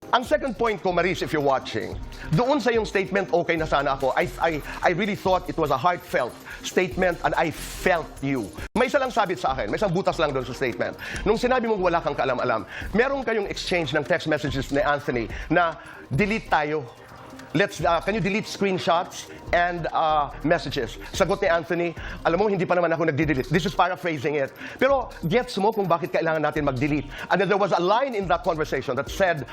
Ang second point ko, Maris, if you're watching, doon sa yung statement, okay na sana ako, I really thought it was a heartfelt statement and I felt you. May isa lang sabit sa akin, may isang butas lang doon sa statement. Nung sinabi mong wala kang kaalam-alam, meron kayong exchange ng text messages ni Anthony na delete tayo. Can you delete screenshots and messages? Sagot ni Anthony, alam mo, hindi pa naman ako nagdi-delete. This is paraphrasing it. Pero gets mo kung bakit kailangan natin mag-delete. And then there was a line in that conversation that said,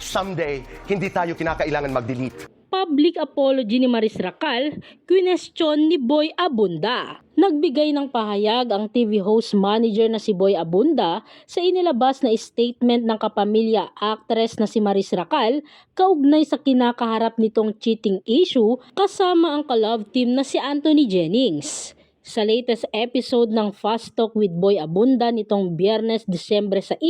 someday, hindi tayo kinakailangan mag-delete. Public apology ni Maris Racal, kwinestyon ni Boy Abunda. Nagbigay ng pahayag ang TV host manager na si Boy Abunda sa inilabas na statement ng kapamilya actress na si Maris Racal kaugnay sa kinakaharap nitong cheating issue kasama ang ka-love team na si Anthony Jennings. Sa latest episode ng Fast Talk with Boy Abunda nitong Biyernes, Disyembre 6,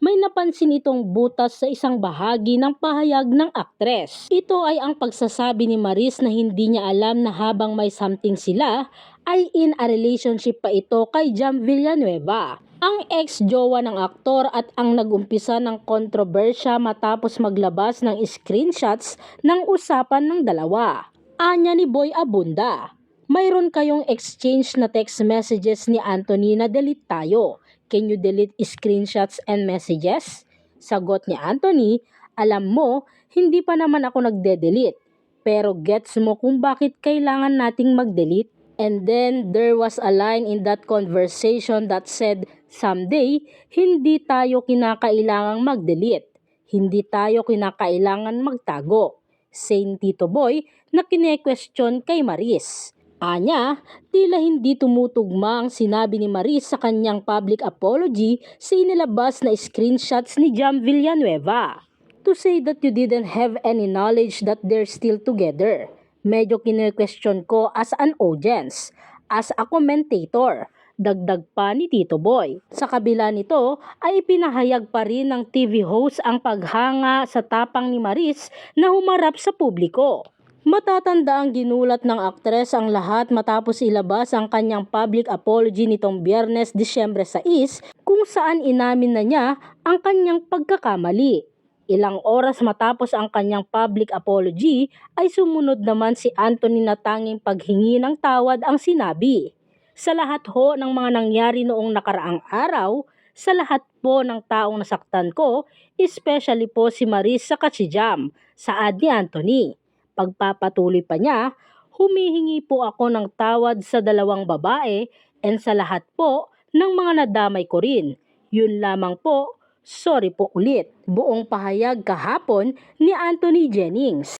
may napansin itong butas sa isang bahagi ng pahayag ng aktres. Ito ay ang pagsasabi ni Maris na hindi niya alam na habang may something sila, ay in a relationship pa ito kay Jam Villanueva, ang ex-jowa ng aktor at ang nag-umpisa ng kontrobersya matapos maglabas ng screenshots ng usapan ng dalawa. Anya ni Boy Abunda, mayroon kayong exchange na text messages ni Anthony na delete tayo. Can you delete screenshots and messages? Sagot ni Anthony, alam mo, hindi pa naman ako nagde-delete. Pero gets mo kung bakit kailangan nating mag-delete? And then there was a line in that conversation that said, someday, hindi tayo kinakailangang mag-delete. Hindi tayo kinakailangan magtago. Saying Tito Boy na kine-question kay Maris. Anya, tila hindi tumutugma ang sinabi ni Maris sa kanyang public apology sa inilabas na screenshots ni Jam Villanueva. To say that you didn't have any knowledge that they're still together. Medyo kine-question ko as an audience, as a commentator. Dagdag pa ni Tito Boy. Sa kabila nito ay pinahayag pa rin ng TV host ang paghanga sa tapang ni Maris na humarap sa publiko. Matatanda ang ginulat ng aktres ang lahat matapos ilabas ang kanyang public apology nitong Biyernes, Disyembre 6 kung saan inamin na niya ang kanyang pagkakamali. Ilang oras matapos ang kanyang public apology ay sumunod naman si Anthony na tanging paghingi ng tawad ang sinabi. Sa lahat ho ng mga nangyari noong nakaraang araw, sa lahat po ng taong nasaktan ko, especially po si Maris sa si Jam, saad ni Anthony. Pagpapatuloy pa niya, humihingi po ako ng tawad sa dalawang babae and sa lahat po ng mga nadamay ko rin. Yun lamang po, sorry po ulit. Buong pahayag kahapon ni Anthony Jennings.